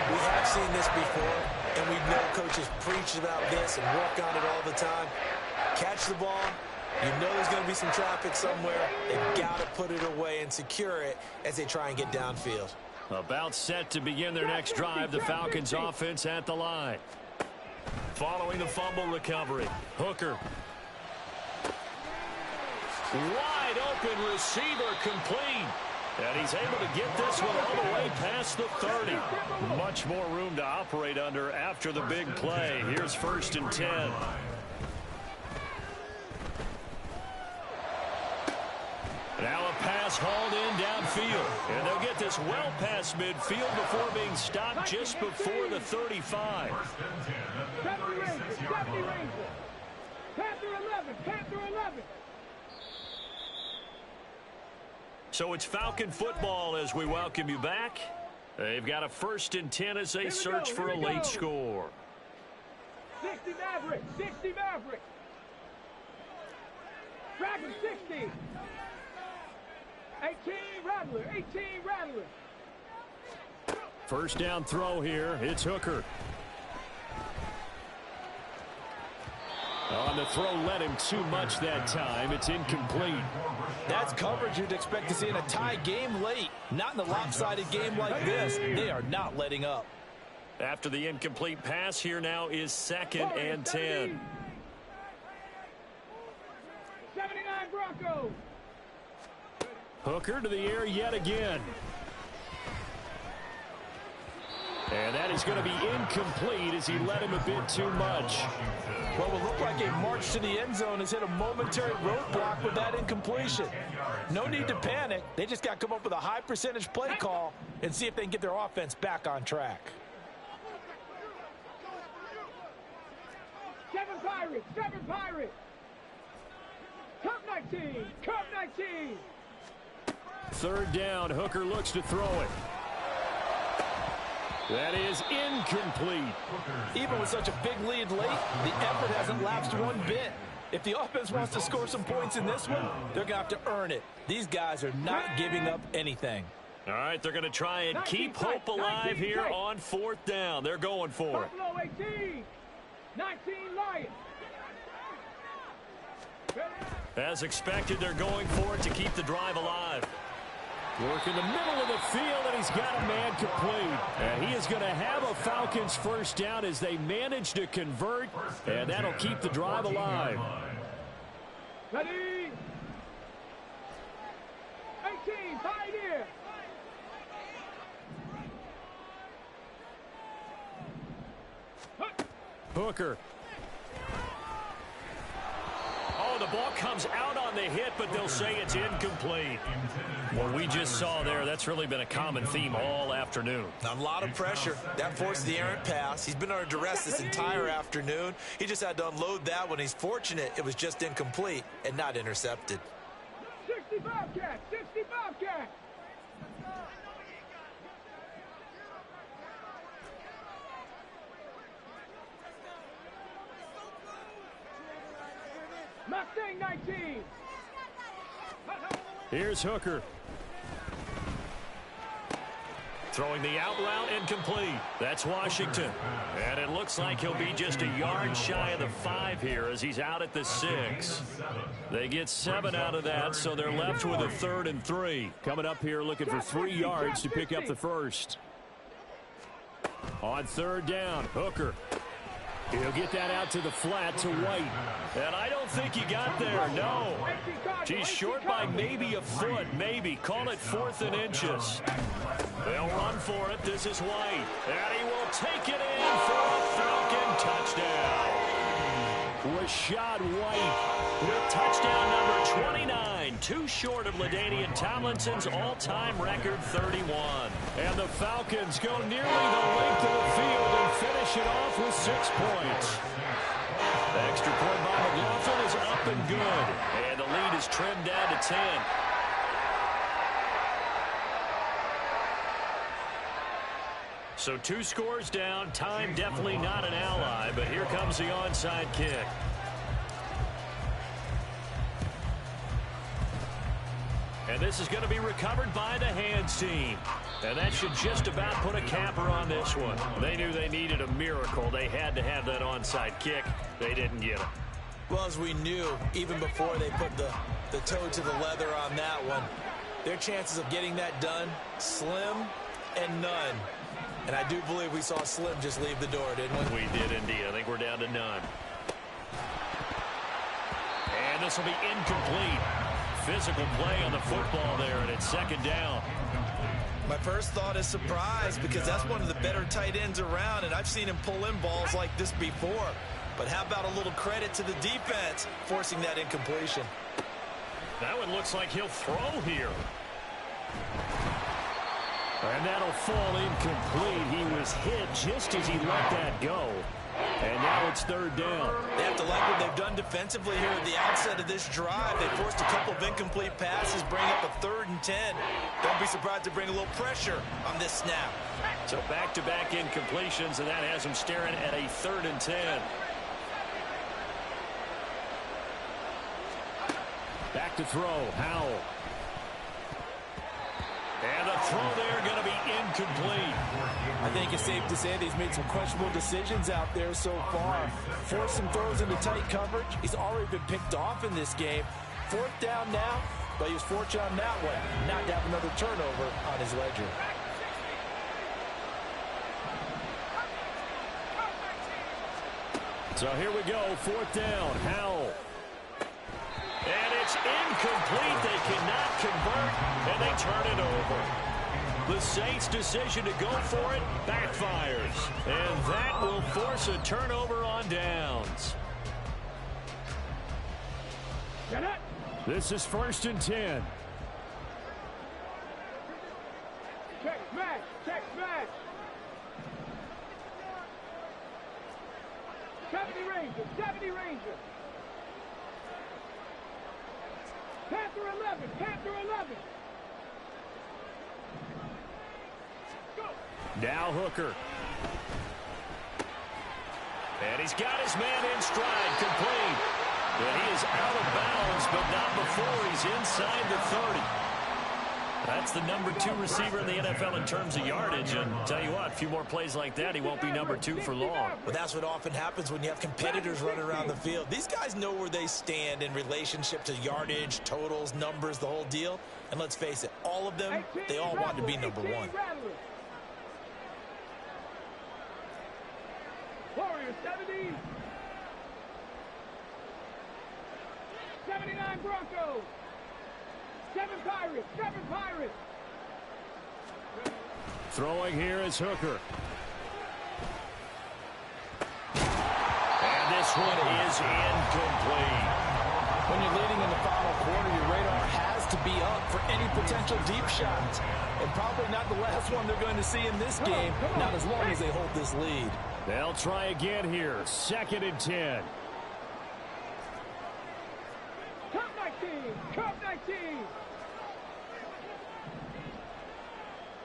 We have seen this before, and we know coaches preach about this and work on it all the time. Catch the ball. You know there's going to be some traffic somewhere. They've got to put it away and secure it as they try and get downfield. About set to begin their next drive, the Falcons offense at the line. Following the fumble recovery, Hooker. Wide open receiver complete. And he's able to get this one all the way past the 30. Much more room to operate under after the big play. Here's 1st and 10. Now a pass hauled in downfield. And they'll get this well past midfield before being stopped just before the 35. 70 Rangers, 70 Rangers. Panther 11, Panther 11. So it's Falcon football as we welcome you back. They've got a 1st and 10 as they search for a late score. 60 Maverick, 60 Maverick. Dragon 60. 18 Rattler, 18 Rattler. First down throw here. It's Hooker. On the throw, led him too much that time. It's incomplete. That's coverage you'd expect to see in a tie game late. Not in a lopsided game like this. They are not letting up. After the incomplete pass, here now is 2nd and 10. 79 Broncos. Hooker to the air yet again. And that is going to be incomplete as he led him a bit too much. Well, it looked like a march to the end zone has hit a momentary roadblock with that incompletion. No need to panic. They just got to come up with a high percentage play call and see if they can get their offense back on track. 7 Pirates, 7 Pirates. Cup 19, Cup 19. 3rd down, Hooker looks to throw it. That is incomplete. Even with such a big lead late, the effort hasn't lapsed one bit. If the offense wants to score some points in this one, they're going to have to earn it. These guys are not giving up anything. All right, they're going to try and keep hope alive here on 4th down. They're going for it. Buffalo 18, 19 Lions. As expected, they're going for it to keep the drive alive. Work in the middle of the field, and he's got a man complete. And he is going to have a Falcons first down as they manage to convert, and that'll keep the drive alive. Ready? 18, Pioneer. Hooker. Oh, the ball comes out on the hit, but they'll say it's incomplete. What we just saw there, that's really been a common theme all afternoon. A lot of pressure. That forced the errant pass. He's been under duress this entire afternoon. He just had to unload that one. He's fortunate it was just incomplete and not intercepted. 65 Cats, 65 Cats. Mustang 19. Here's Hooker. Throwing the out route incomplete. That's Washington. And it looks like he'll be just a yard shy of the 5 here as he's out at the 6. They get 7 out of that, so they're left with a 3rd and 3. Coming up here looking for 3 yards to pick up the first. On 3rd down, Hooker. He'll get that out to the flat to White. And I don't think he got there, no. He's short by maybe a foot, maybe. Call it 4th and inches. They'll run for it. This is White. And he will take it in for a Falcon touchdown. Rachaad White with touchdown number 29. Too short of LaDainian Tomlinson's all-time record 31. And the Falcons go nearly the length of the field and finish it off with 6 points. The extra point by McLaughlin is up and good. And the lead is trimmed down to 10. So 2 scores down. Time definitely not an ally, but here comes the onside kick. And this is going to be recovered by the hands team. And that should just about put a capper on this one. They knew they needed a miracle. They had to have that onside kick. They didn't get it. Well, as we knew, even before they put the toe to the leather on that one, their chances of getting that done, slim and none. And I do believe we saw Slim just leave the door, didn't we? We did indeed. I think we're down to none. And this will be incomplete. Physical play on the football there, and it's 2nd down. My first thought is surprise, because that's one of the better tight ends around, and I've seen him pull in balls like this before. But how about a little credit to the defense forcing that incompletion? That one looks like he'll throw here. And that'll fall incomplete. He was hit just as he let that go. And now it's 3rd down. They have to like what they've done defensively here at the outset of this drive. They forced a couple of incomplete passes, bring up a 3rd and 10. Don't be surprised to bring a little pressure on this snap. So back-to-back incompletions, and that has them staring at a 3rd and 10. Back to throw, Howell. And the throw there going to be incomplete. I think it's safe to say that he's made some questionable decisions out there so far. Forced some throws into tight coverage. He's already been picked off in this game. 4th down now, but he was fortunate on that one not to have another turnover on his ledger. So here we go, 4th down, Howell. And it's incomplete. They cannot convert, and they turn it over. The Saints' decision to go for it backfires, and that will force a turnover on downs. This is 1st and 10. Check smash, check smash. 70 Rangers, 70 Rangers. Panther 11, Panther 11. Go. Now Hooker. And he's got his man in stride, complete. And he is out of bounds, but not before he's inside the 30. That's the number 2 receiver in the NFL in terms of yardage. And tell you what, a few more plays like that, he won't be number 2 for long. Well, that's what often happens when you have competitors running around the field. These guys know where they stand in relationship to yardage, totals, numbers, the whole deal. And let's face it, all of them, they all want to be number 1. Warriors 70. 79 Broncos. 7 Pirates, 7 Pirates. Throwing here is Hooker. And this one is incomplete. When you're leading in the final quarter, your radar has to be up for any potential deep shots. And probably not the last one they're going to see in this game, not as long as they hold this lead. They'll try again here, 2nd and 10. Cup 19, Cup 19.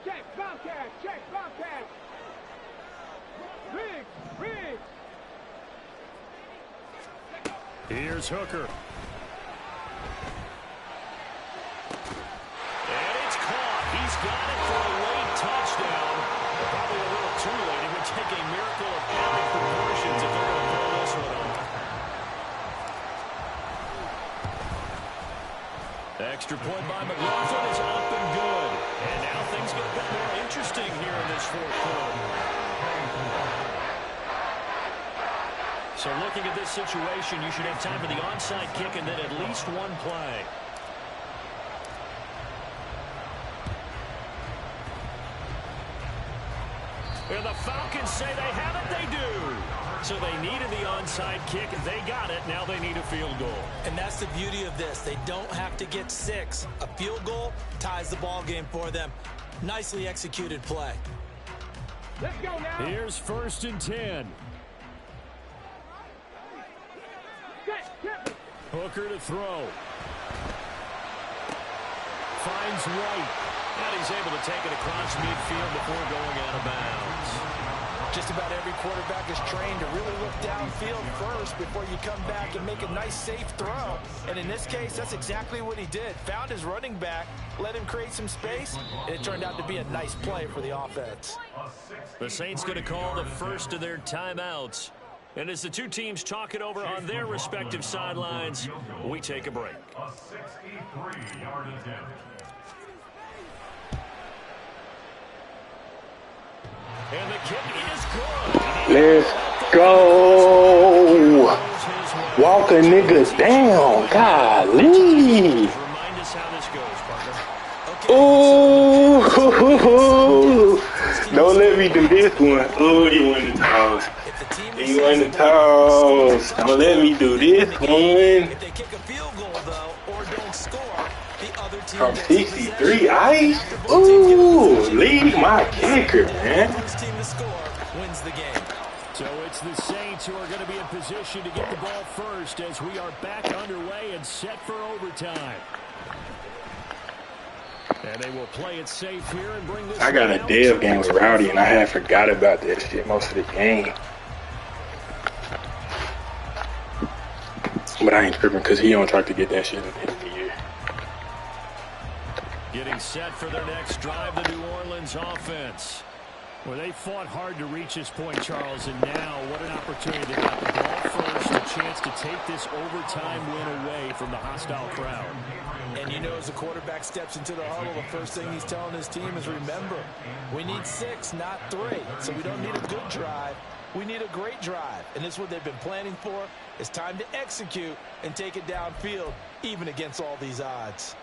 Check, Bobcat, check, Bobcat. Riggs, Riggs. Here's Hooker. And it's caught. He's got it for a late touchdown. Probably a little too late. It would take a miracle of epic proportions if they're going to pull this one off. Extra point by McLaughlin is up and good. And now things get a bit more interesting here in this 4th quarter. So looking at this situation, you should have time for the onside kick and then at least one play. And the Falcons say they have it, they do. So they needed the onside kick, they got it, now they need a field goal. And that's the beauty of this. They don't have to get 6. A field goal ties the ball game for them. Nicely executed play. Let's go now. Here's 1st and 10. Hooker to throw. Finds White. And he's able to take it across midfield before going out of bounds. Just about every quarterback is trained to really look downfield first before you come back and make a nice, safe throw. And in this case, that's exactly what he did. Found his running back, let him create some space, and it turned out to be a nice play for the offense. The Saints going to call the first of their timeouts. And as the two teams talk it over on their respective sidelines, we take a break. A 63-yard attempt. And the kick is good. Let's go. Walk a nigga down. Golly. Remind us how this goes, partner. Ooh. Don't let me do this one. Oh, you won the toss. You won the toss. Don't let me do this one. If they kick a field goal, though, or don't score, the other team From gets 63 ice? Ooh, leave my kicker, man. First team to score wins the game. So it's the Saints who are going to be in position to get the ball first as we are back underway and set for overtime. And they will play it safe here and bring this. I got a dev game with Rowdy, and I had forgot about that shit most of the game. But I ain't tripping because he don't try to get that shit at the end of the year. Getting set for their next drive, the New Orleans offense. Well, they fought hard to reach this point, Charles, and now what an opportunity. They got the ball first, a chance to take this overtime win away from the hostile crowd. And you know, as the quarterback steps into the huddle, the first thing he's telling his team is, remember, we need 6, not 3. So we don't need a good drive. We need a great drive. And this is what they've been planning for. It's time to execute and take it downfield, even against all these odds.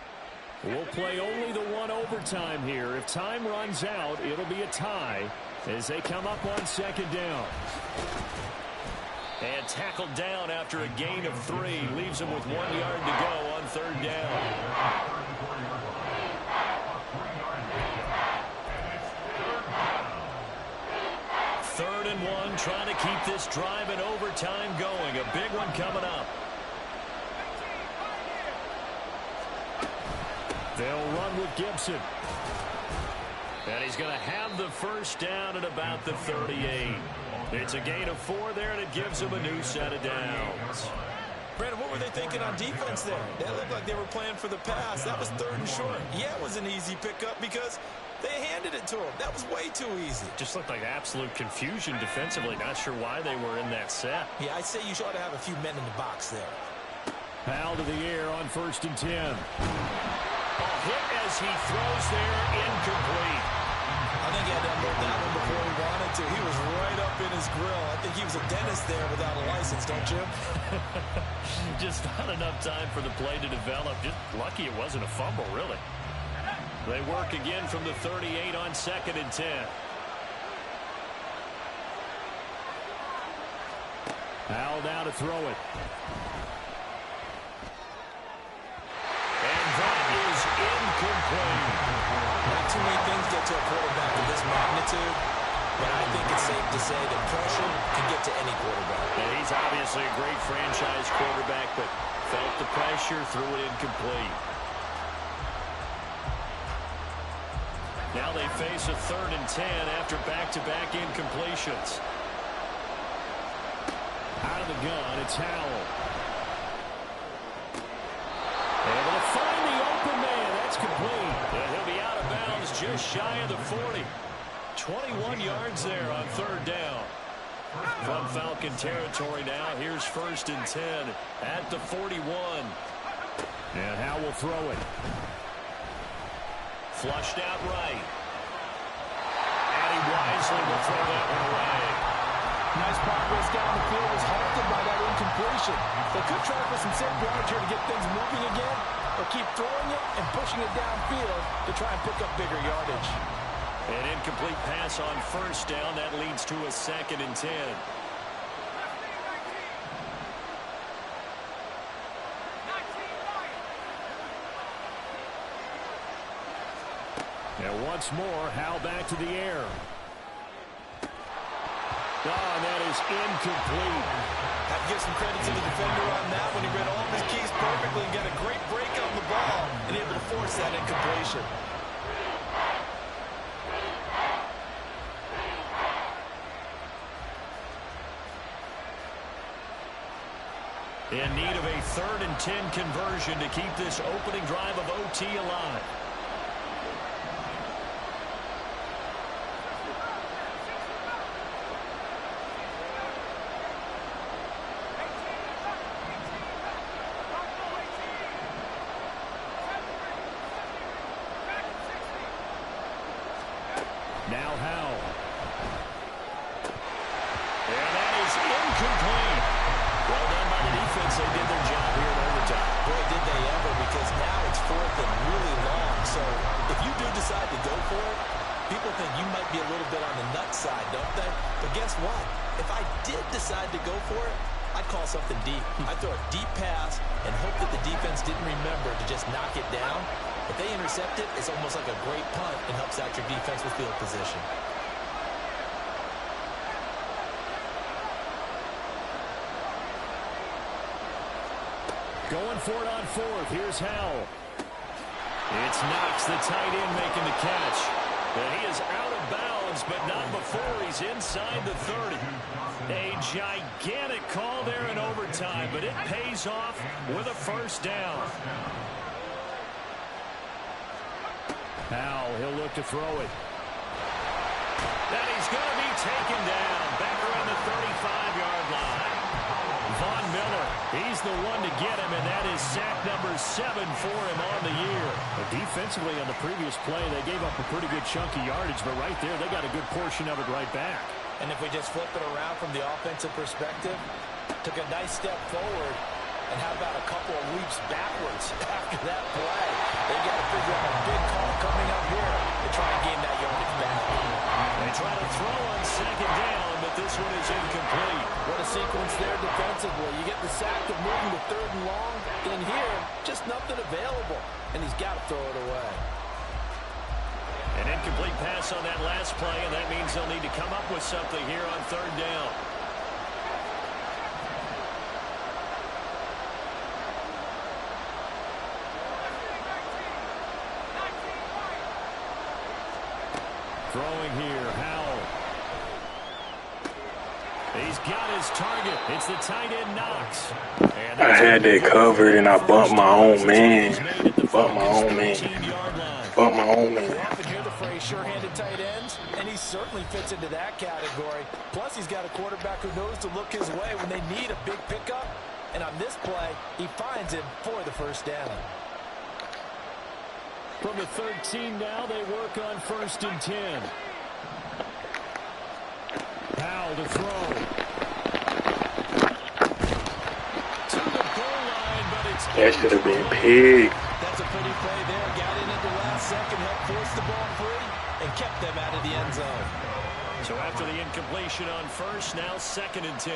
We'll play only the one overtime here. If time runs out, it'll be a tie as they come up on 2nd down. And tackled down after a gain of 3. Leaves him with 1 yard to go on 3rd down. 3rd and 1, trying to keep this drive in overtime going. A big one coming up. They'll run with Gibson. And he's going to have the first down at about the 38. It's a gain of 4 there, and it gives him a new set of downs. Brandon, what were they thinking on defense there? They looked like they were playing for the pass. That was 3rd and short. Yeah, it was an easy pickup because they handed it to him. That was way too easy. Just looked like absolute confusion defensively. Not sure why they were in that set. Yeah, I'd say you ought to have a few men in the box there. Powell to the air on 1st and 10. A hit as he throws there, incomplete. I think he had to unload that one before he wanted to. He was right up in his grill. I think he was a dentist there without a license, don't you? Just not enough time for the play to develop. Just lucky it wasn't a fumble, really. They work again from the 38 on 2nd and 10. Powell now to throw it. And that is incomplete. Not too many things get to a quarterback of this magnitude, but I think it's safe to say that pressure can get to any quarterback. Yeah, he's obviously a great franchise quarterback, but felt the pressure, threw it incomplete. Now they face a 3rd and 10 after back-to-back incompletions. Out of the gun, it's Howell. Able to find the open man. That's complete. And he'll be out of bounds just shy of the 40. 21 yards there on 3rd down. From Falcon territory now. Here's 1st and 10 at the 41. And Howell will throw it. Flushed out right. And he wisely will throw that one away. Nice progress down the field was halted by that incompletion. They could try for some safe yards here to get things moving again, or keep throwing it and pushing it downfield to try and pick up bigger yardage. An incomplete pass on first down. That leads to a 2nd and 10. And once more, Howell back to the air. Oh, and that is incomplete. I have to give some credit to the defender on that when he read all of his keys perfectly and got a great break on the ball and able to force that incompletion. In need of a 3rd and 10 conversion to keep this opening drive of OT alive. Now Howell. And that is incomplete. Well done by the defense. They did their job here in overtime. Boy, did they ever, because now it's 4th and really long. So if you do decide to go for it, people think you might be a little bit on the nut side, don't they? But guess what? If I did decide to go for it, I'd call something deep. I'd throw a deep pass and hope that the defense didn't remember to just knock it down. If they intercept it, it's almost like a great punt and helps out your defense with field position. Going for it on 4th. Here's Howell. It's Knox, the tight end, making the catch. And he is out of bounds, but not before he's inside the 30. A gigantic call there in overtime, but it pays off with a 1st down. Howell, he'll look to throw it. And he's going to be taken down back around the 35-yard line. Von Miller, he's the one to get him, and that is sack number 7 for him on the year. But defensively on the previous play, they gave up a pretty good chunk of yardage, but right there, they got a good portion of it right back. And if we just flip it around from the offensive perspective, took a nice step forward, and how about a couple of leaps backwards after that play? They got to figure out a big call coming up here to try and gain that yardage back. They try to throw on 2nd down, but this one is incomplete. What a sequence there defensively. You get the sack of moving to 3rd and long. Then here, just nothing available, and he's got to throw it away. An incomplete pass on that last play, and that means they'll need to come up with something here on 3rd down. Throwing here, Howell. He's got his target. It's the tight end Knox. I had that covered and I bumped my own man. Bumped my own man. Bumped my own man. We often hear the phrase sure-handed tight ends, and he certainly fits into that category. Plus, he's got a quarterback who knows to look his way when they need a big pickup. And on this play, he finds him for the 1st down. From the 13 now, they work on 1st and 10. Howell to throw. To the goal line, but it's... That should have been big. That's a pretty play there. Got in at the last second, helped force the ball free, and kept them out of the end zone. So after the incompletion on 1st, now 2nd and 10.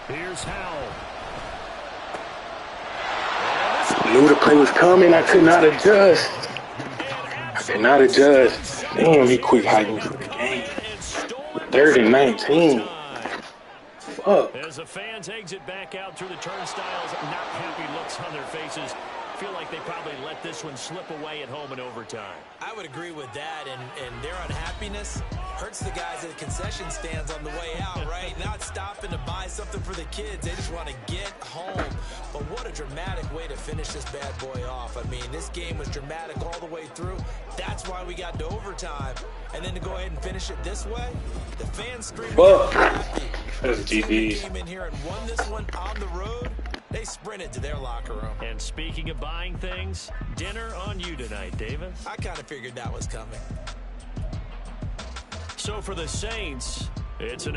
Here's Howell. Knew the play was coming. I could not adjust. I could not adjust. Damn, he quick hiking for the game. 3rd and 19. Fuck. As the fans exit back out through the turnstiles, not happy looks on their faces. Feel like they probably let this one slip away at home in overtime. I would agree with that, and their unhappiness hurts the guys at the concession stands on the way out, right? Not stopping to buy something for the kids. They just want to get home. But what a dramatic way to finish this bad boy off. I mean, this game was dramatic all the way through. That's why we got to overtime. And then to go ahead and finish it this way, the fans screaming. That's GG. Came in here and won this one on the road. They sprinted to their locker room. And speaking of buying things, dinner on you tonight, Davis. I kind of figured that was coming. So for the Saints, it's an